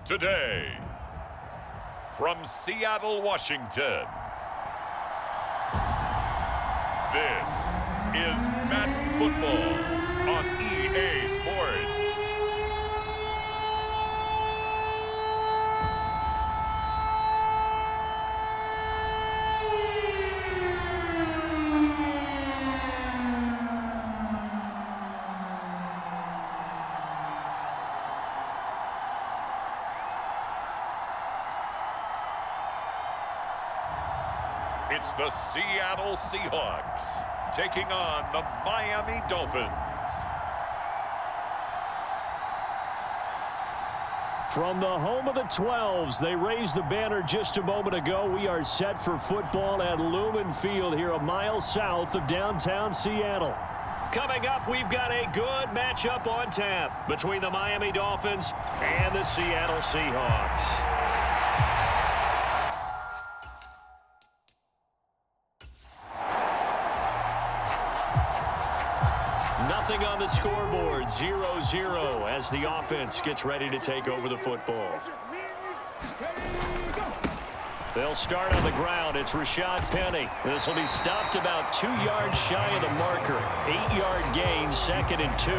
Today, from Seattle, Washington, this is Madden Football on EA Sports. It's the Seattle Seahawks taking on the Miami Dolphins. From the home of the 12s, they raised the banner just a moment ago. We are set for football at Lumen Field here a mile south of downtown Seattle. Coming up, we've got a good matchup on tap between the Miami Dolphins and the Seattle Seahawks. Nothing on the scoreboard, 0-0 as the offense gets ready to take over the football. They'll start on the ground. It's Rashad Penny. This will be stopped about 2 yards shy of the marker. 8-yard gain, 2nd and 2.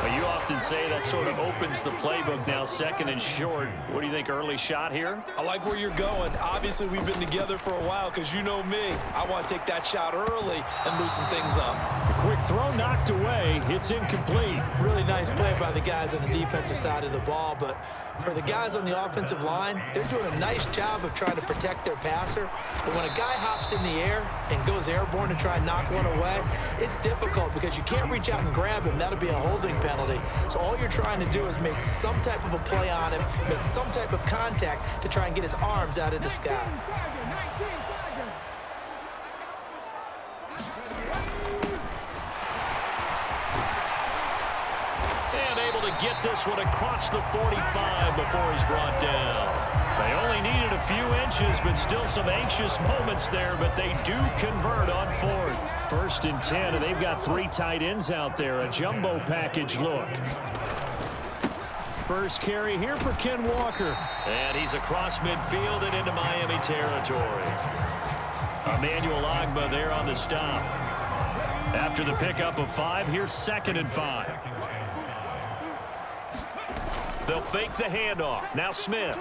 Well, you often say that sort of opens the playbook now, 2nd and short. What do you think, early shot here? I like where you're going. Obviously, we've been together for a while because you know me. I want to take that shot early and loosen things up. A quick throw knocked away. It's incomplete. Really nice play by the guys on the defensive side of the ball, but for the guys on the offensive line, they're doing a nice job of trying to protect their passer. But when a guy hops in the air and goes airborne to try and knock one away, it's difficult because you can't reach out and grab him. That'll be a holding penalty. So all you're trying to do is make some type of a play on him, make some type of contact to try and get his arms out of the sky. And able to get this one across the 45 before he's brought down. They only needed a few inches, but still some anxious moments there, but they do convert on 4th. 1st and 10, and they've got 3 tight ends out there. A jumbo package look. First carry here for Ken Walker. And he's across midfield and into Miami territory. Emmanuel Ogbah there on the stop. After the pickup of 5, here's 2nd and 5. They'll fake the handoff. Now Smith.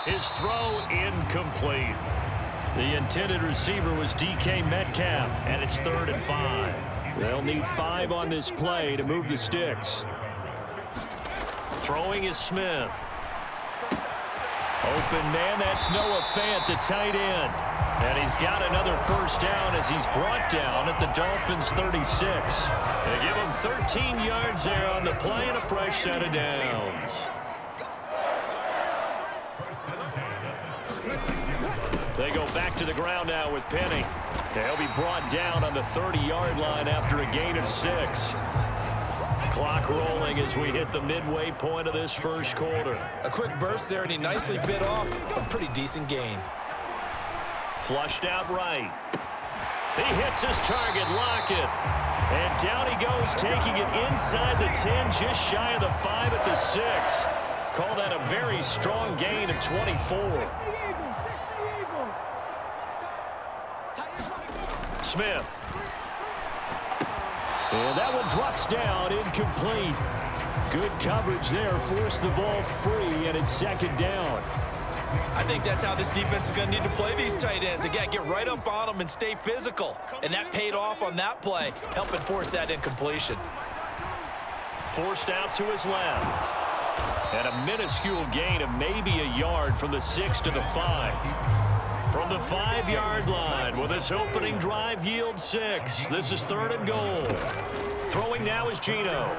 His throw incomplete. The intended receiver was DK Metcalf, and it's 3rd and 5. They'll need 5 on this play to move the sticks. Throwing is Smith. Open man, that's Noah Fant, the tight end. And he's got another 1st down as he's brought down at the Dolphins' 36. They give him 13 yards there on the play and a fresh set of downs. They go back to the ground now with Penny. They'll be brought down on the 30-yard line after a gain of 6. Clock rolling as we hit the midway point of this first quarter. A quick burst there, and he nicely bit off a pretty decent gain. Flushed out right. He hits his target, Lockett. And down he goes, taking it inside the 10, just shy of the 5 at the 6. Call that a very strong gain of 24. Smith. And that one drops down, incomplete. Good coverage there, forced the ball free, and it's 2nd down. I think that's how this defense is going to need to play these tight ends. Again, get right up on them and stay physical. And that paid off on that play, helping force that incompletion. Forced out to his left. And a minuscule gain of maybe a yard from the 6 to the 5. From the 5-yard line, will this opening drive yield 6? This is 3rd and goal. Throwing now is Gino.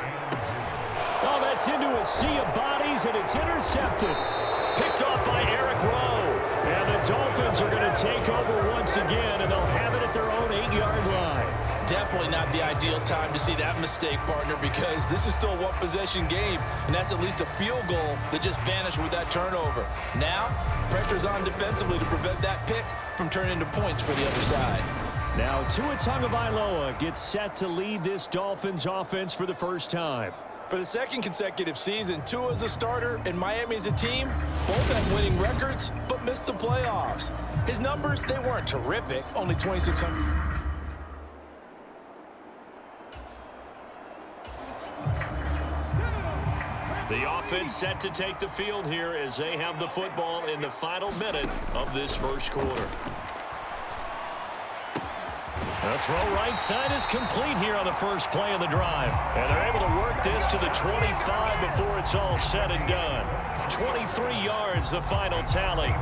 Oh, that's into a sea of bodies, and it's intercepted. Picked off by Eric Rowe. And the Dolphins are going to take over once again, and they'll have it at their own 8-yard line. Definitely not the ideal time to see that mistake, partner, because this is still a one-possession game, and that's at least a field goal that just vanished with that turnover. Now, pressure's on defensively to prevent that pick from turning into points for the other side. Now, Tua Tagovailoa gets set to lead this Dolphins offense for the first time. For the second consecutive season, Tua's a starter and Miami's a team. Both have winning records, but missed the playoffs. His numbers, they weren't terrific, only 2,600. The offense set to take the field here as they have the football in the final minute of this first quarter. The throw right side is complete here on the first play of the drive. And they're able to work this to the 25 before it's all said and done. 23 yards, the final tally.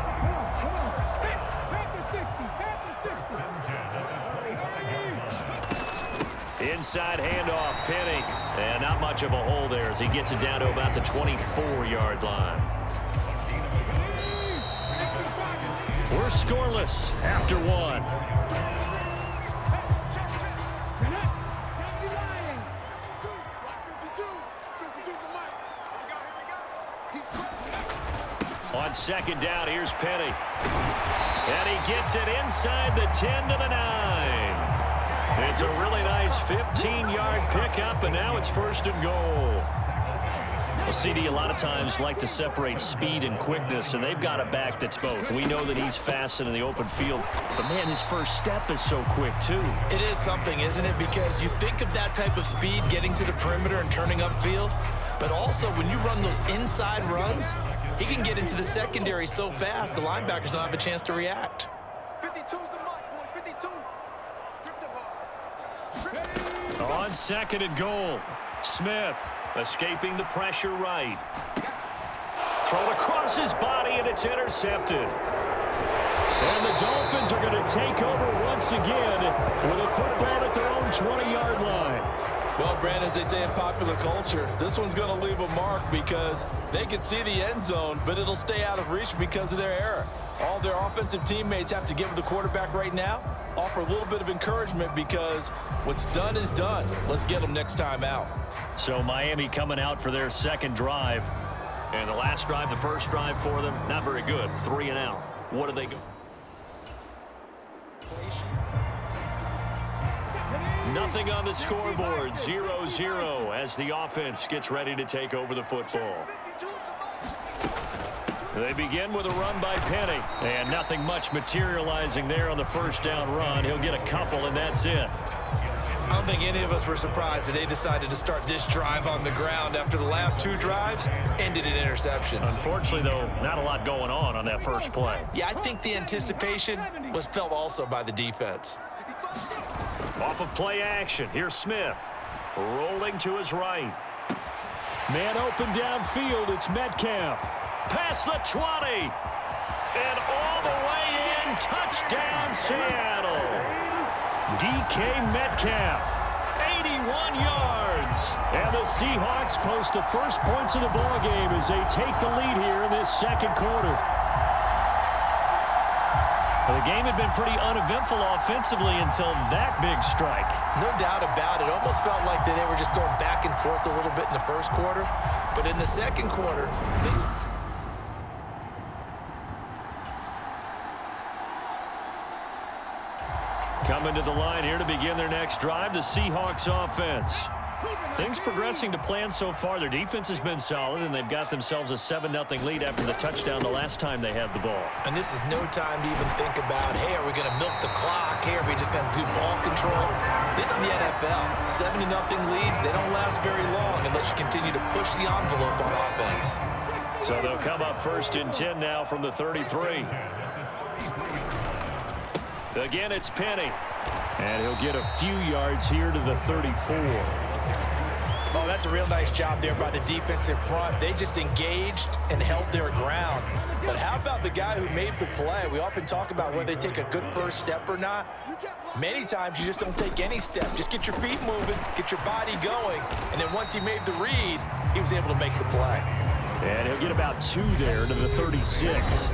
Inside handoff, Penny. And not much of a hole there as he gets it down to about the 24-yard line. We're scoreless after one. On second down, here's Penny. And he gets it inside the 10 to the 9. It's a really nice 15-yard pickup, and now it's 1st and goal. Well, CD, a lot of times like to separate speed and quickness, and they've got a back that's both. We know that he's fast in the open field, but, man, his first step is so quick, too. It is something, isn't it? Because you think of that type of speed getting to the perimeter and turning upfield, but also when you run those inside runs, he can get into the secondary so fast the linebackers don't have a chance to react. 52's the mark, boys. 52. Strip the ball. On second and goal, Smith escaping the pressure right. Thrown across his body, and it's intercepted. And the Dolphins are going to take over once again with a football at their own 20-yard line. Well, Brandon, as they say in popular culture, this one's going to leave a mark because they can see the end zone, but it'll stay out of reach because of their error. All their offensive teammates have to give the quarterback right now, offer a little bit of encouragement because what's done is done. Let's get them next time out. So Miami coming out for their second drive. And the last drive, the first drive for them, not very good. 3 and out. What do they go? Nothing on the scoreboard. 0-0 as the offense gets ready to take over the football. They begin with a run by Penny. And nothing much materializing there on the first down run. He'll get a couple, and that's it. I don't think any of us were surprised that they decided to start this drive on the ground after the last 2 drives ended in interceptions. Unfortunately, though, not a lot going on that first play. Yeah, I think the anticipation was felt also by the defense. Off of play action, here's Smith. Rolling to his right. Man open downfield, it's Metcalf. Past the 20. And all the way in, touchdown Seattle. DK Metcalf, 81 yards. And the Seahawks post the first points of the ballgame as they take the lead here in this second quarter. Well, the game had been pretty uneventful offensively until that big strike. No doubt about it. Almost felt like they were just going back and forth a little bit in the first quarter. But in the second quarter, things... Coming to the line here to begin their next drive, the Seahawks offense. Things progressing to plan so far. Their defense has been solid, and they've got themselves a 7-0 lead after the touchdown the last time they had the ball. And this is no time to even think about, hey, are we going to milk the clock? Hey, are we just going to do ball control? This is the NFL. 7-0 leads, they don't last very long unless you continue to push the envelope on offense. So they'll come up 1st and 10 now from the 33. Again, it's Penny. And he'll get a few yards here to the 34. Oh, that's a real nice job there by the defensive front. They just engaged and held their ground. But how about the guy who made the play? We often talk about whether they take a good first step or not. Many times you just don't take any step. Just get your feet moving, get your body going, and then once he made the read, he was able to make the play. And he'll get about 2 there to the 36.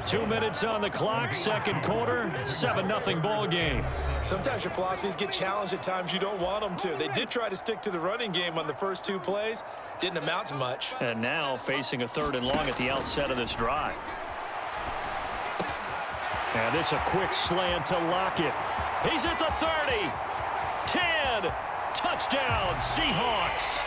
2 minutes on the clock, second quarter, 7-0 ball game. Sometimes your philosophies get challenged at times you don't want them to. They did try to stick to the running game on the first 2 plays. Didn't amount to much. And now facing a 3rd and long at the outset of this drive. And this a quick slant to Lockett. He's at the 30. 10. Touchdown, Seahawks.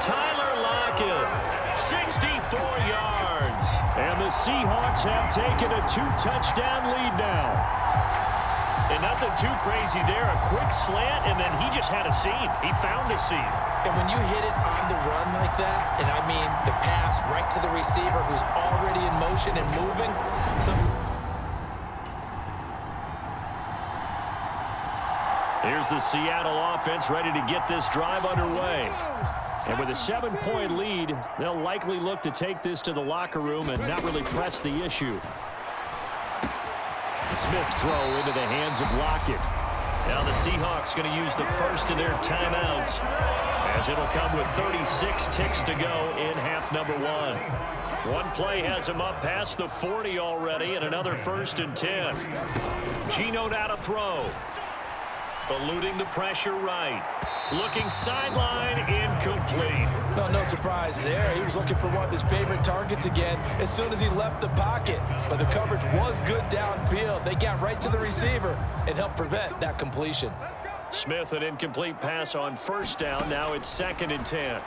Tyler Lockett, 64 yards. And the Seahawks have taken a 2-touchdown lead now. And nothing too crazy there. A quick slant, and then he just had a seam. He found a seam. And when you hit it on the run like that, and I mean the pass right to the receiver who's already in motion and moving, Here's the Seattle offense ready to get this drive underway. And with a 7-point lead, they'll likely look to take this to the locker room and not really press the issue. Smith's throw into the hands of Lockett. Now the Seahawks going to use the first of their timeouts, as it'll come with 36 ticks to go in half number 1. One play has him up past the 40 already, and another 1st and 10. Geno now to throw. Eluding the pressure right. Looking sideline, incomplete. No surprise there. He was looking for one of his favorite targets again as soon as he left the pocket. But the coverage was good downfield. They got right to the receiver and helped prevent that completion. Smith, an incomplete pass on 1st down. Now it's 2nd and 10.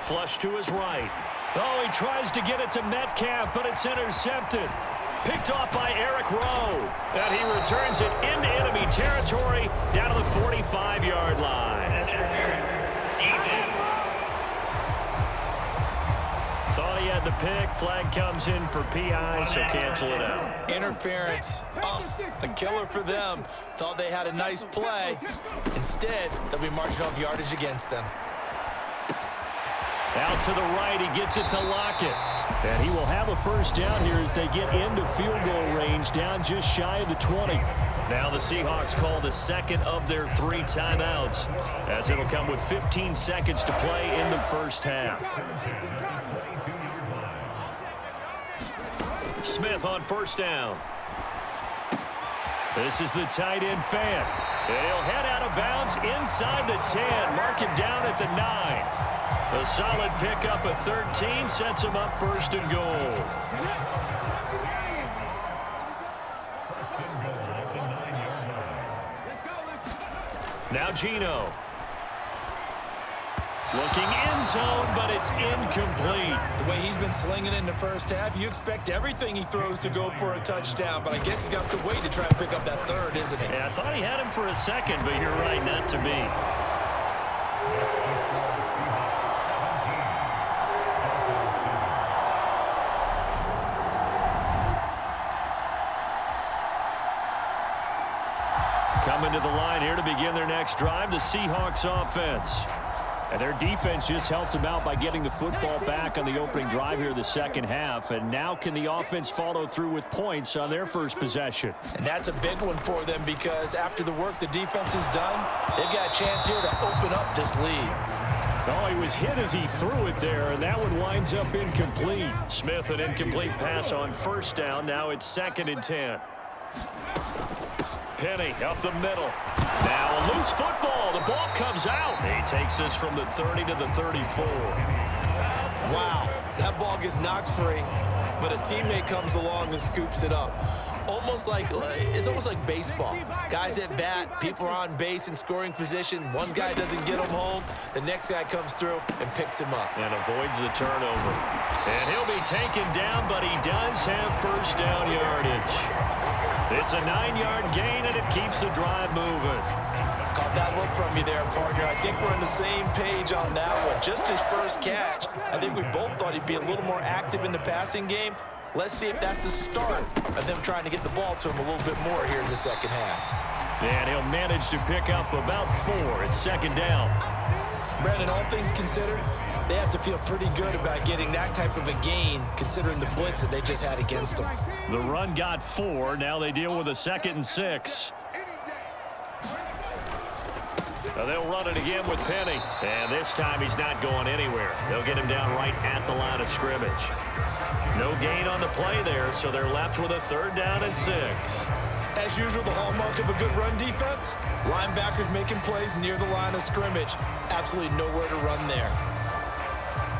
Flush to his right. Oh, he tries to get it to Metcalf, but it's intercepted. Picked off by Eric Rowe. And he returns it into enemy territory down to the 45-yard line. Thought he had the pick. Flag comes in for PI, so cancel it out. interference. Oh, a killer for them. Thought they had a nice play. Instead, they'll be marching off yardage against them. Out to the right, he gets it to Lockett. And he will have a 1st down here as they get into field goal range, down just shy of the 20. Now the Seahawks call the 2nd of their 3 timeouts, as it'll come with 15 seconds to play in the 1st half. Smith on 1st down. This is the tight end fan. And he'll head out of bounds inside the 10. Mark him down at the 9. A solid pickup at 13 sets him up 1st and goal. Now Geno. Looking end zone, but it's incomplete. The way he's been slinging in the 1st half, you expect everything he throws to go for a touchdown, but I guess he's got to wait to try and pick up that 3rd, isn't he? Yeah, I thought he had him for a 2nd, but you're right, not to be. Coming to the line here to begin their next drive, the Seahawks offense. And their defense just helped them out by getting the football back on the opening drive here in the 2nd half. And now can the offense follow through with points on their 1st possession? And that's a big one for them because after the work the defense has done, they've got a chance here to open up this lead. Oh, he was hit as he threw it there, and that one winds up incomplete. Smith, an incomplete pass on 1st down. Now it's 2nd and 10. Penny up the middle. Now a loose football. The ball comes out. He takes this from the 30 to the 34. Wow, that ball gets knocked free, but a teammate comes along and scoops it up. It's almost like baseball. Guys at bat, people are on base in scoring position. One guy doesn't get him home. The next guy comes through and picks him up. And avoids the turnover. And he'll be taken down, but he does have 1st down yardage. It's a 9-yard gain, and it keeps the drive moving. Caught that look from you there, partner. I think we're on the same page on that one. Just his 1st catch. I think we both thought he'd be a little more active in the passing game. Let's see if that's the start of them trying to get the ball to him a little bit more here in the 2nd half. And he'll manage to pick up about 4. It's second down. Brandon, all things considered, they have to feel pretty good about getting that type of a gain considering the blitz that they just had against them. The run got 4. Now they deal with a 2nd and 6. Now they'll run it again with Penny. And this time he's not going anywhere. They'll get him down right at the line of scrimmage. No gain on the play there, so they're left with a 3rd down and 6. As usual, the hallmark of a good run defense, linebackers making plays near the line of scrimmage. Absolutely nowhere to run there.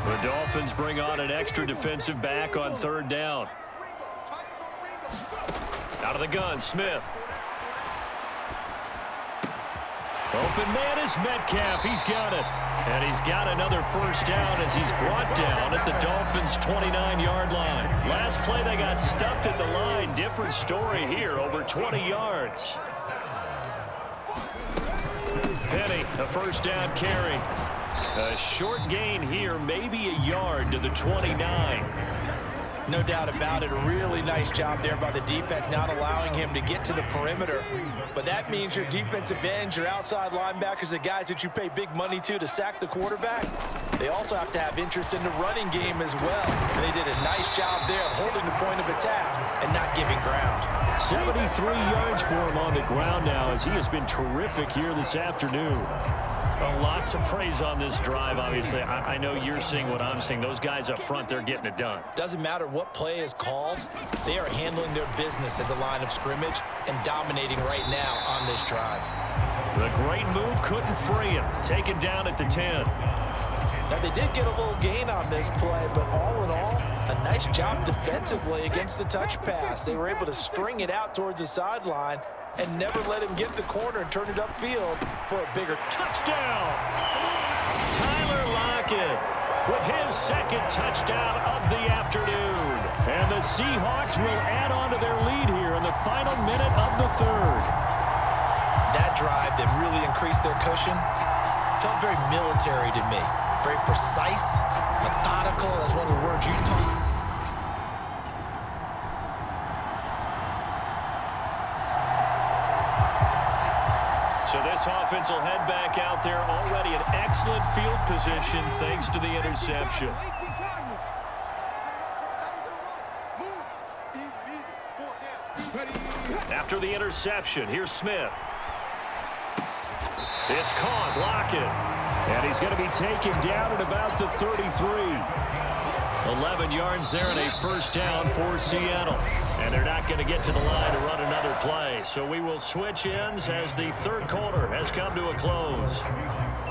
The Dolphins bring on an extra defensive back on 3rd down. Out of the gun, Smith. Open man is Metcalf. He's got it. And he's got another 1st down as he's brought down at the Dolphins' 29-yard line. Last play they got stuffed at the line. Different story here, over 20 yards. Penny, a 1st down carry. A short gain here, maybe a yard to the 29. No doubt about it. A really nice job there by the defense, not allowing him to get to the perimeter. But that means your defensive ends, your outside linebackers, the guys that you pay big money to sack the quarterback, they also have to have interest in the running game as well. And they did a nice job there of holding the point of attack and not giving ground. 73 yards for him on the ground now as he has been terrific here this afternoon. A lot to praise on this drive, obviously. I know you're seeing what I'm seeing. Those guys up front, they're getting it done. Doesn't matter what play is called. They are handling their business at the line of scrimmage and dominating right now on this drive. The great move couldn't free him. Taken down at the 10. Now, they did get a little gain on this play, but all in all, a nice job defensively against the touch pass. They were able to string it out towards the sideline and never let him get the corner and turn it upfield for a bigger touchdown. Tyler Lockett with his 2nd touchdown of the afternoon. And the Seahawks will add on to their lead here in the final minute of the 3rd. That drive that really increased their cushion felt very military to me. Very precise, methodical. That's one of the words you've taught. So this offense will head back out there, already in excellent field position thanks to the interception. After the interception, here's Smith. It's caught, Lockett. And he's going to be taken down at about the 33. 11 yards there and a 1st down for Seattle. And they're not going to get to the line to run another play. So we will switch ends as the 3rd quarter has come to a close.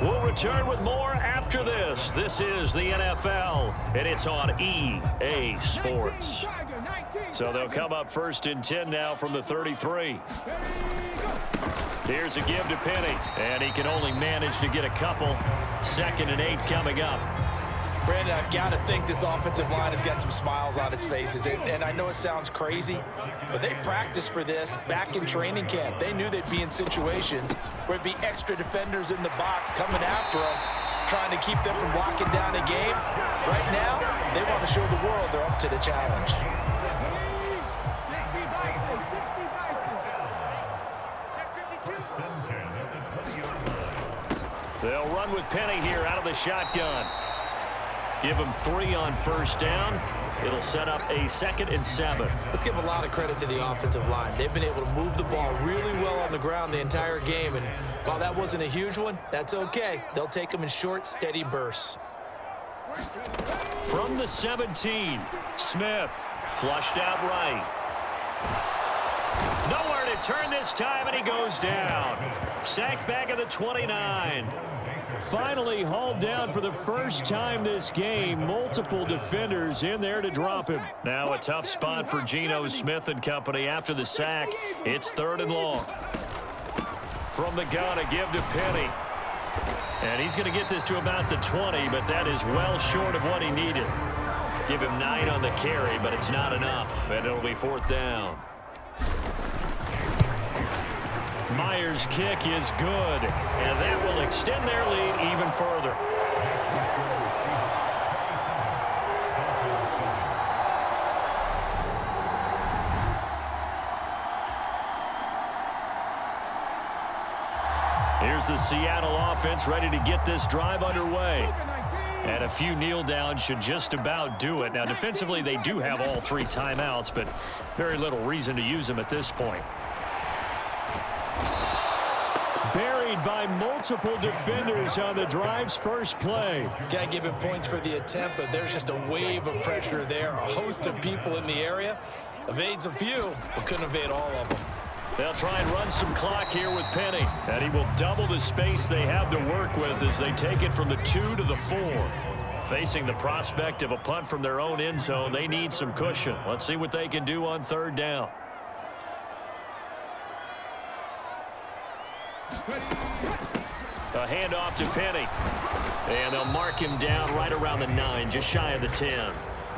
We'll return with more after this. This is the NFL, and it's on EA Sports. So they'll come up 1st and 10 now from the 33. Here's a give to Penny, and he can only manage to get a couple. 2nd and 8 coming up. Brandon, I've got to think this offensive line has got some smiles on its faces. And I know it sounds crazy, but they practiced for this back in training camp. They knew they'd be in situations where it'd be extra defenders in the box coming after them, trying to keep them from locking down a game. Right now, they want to show the world they're up to the challenge. They'll run with Penny here out of the shotgun. Give him 3 on 1st down. It'll set up a 2nd and 7. Let's give a lot of credit to the offensive line. They've been able to move the ball really well on the ground the entire game. And while that wasn't a huge one, that's okay. They'll take them in short, steady bursts. From the 17, Smith flushed out right. Nowhere to turn this time, and he goes down. Sacked back at the 29. Finally hauled down for the 1st time this game. Multiple defenders in there to drop him. Now a tough spot for Geno Smith and company after the sack. It's 3rd and long. From the gun, a give to Penny. And he's going to get this to about the 20, but that is well short of what he needed. Give him 9 on the carry, but it's not enough, and it'll be 4th down. Myers' kick is good, and that will extend their lead even further. Here's the Seattle offense ready to get this drive underway. And a few kneel downs should just about do it. Now, defensively, they do have all 3 timeouts, but very little reason to use them at this point. Buried by multiple defenders on the drive's first play. Can't give him points for the attempt, but there's just a wave of pressure there. A host of people in the area. Evades a few, but couldn't evade all of them. They'll try and run some clock here with Penny. And he will double the space they have to work with as they take it from the 2 to the 4. Facing the prospect of a punt from their own end zone, they need some cushion. Let's see what they can do on 3rd down. A handoff to Penny. And they'll mark him down right around the 9, just shy of the 10.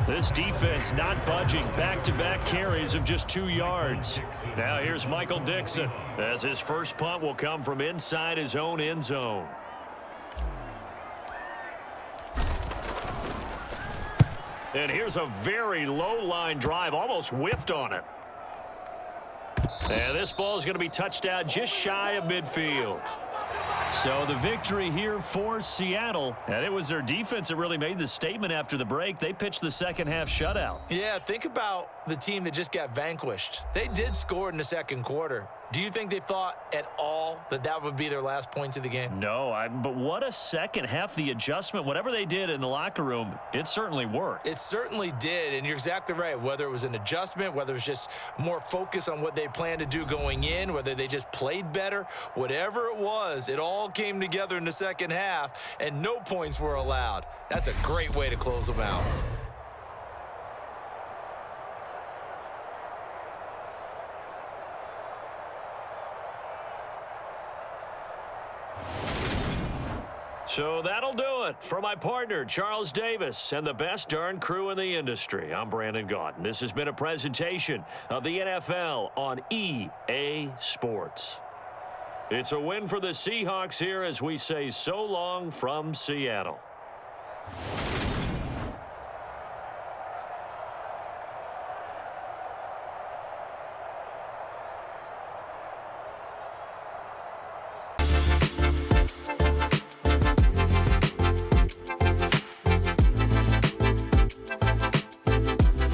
This defense not budging. Back-to-back carries of just 2 yards. Now here's Michael Dixon as his first punt will come from inside his own end zone. And here's a very low-line drive, almost whiffed on it. And this ball is going to be touched out just shy of midfield. So the victory here for Seattle, and it was their defense that really made the statement after the break. They pitched the second half shutout. Yeah, think about the team that just got vanquished. They did score in the second quarter. Do you think they thought at all that that would be their last points of the game? No, but what a second half. The adjustment, whatever they did in the locker room, it certainly worked. It certainly did, and you're exactly right. Whether it was an adjustment, whether it was just more focus on what they planned to do going in, whether they just played better, whatever it was, it all came together in the second half, and no points were allowed. That's a great way to close them out. So that'll do it for my partner, Charles Davis, and the best darn crew in the industry. I'm Brandon Gaudin. This has been a presentation of the NFL on EA Sports. It's a win for the Seahawks here as we say so long from Seattle.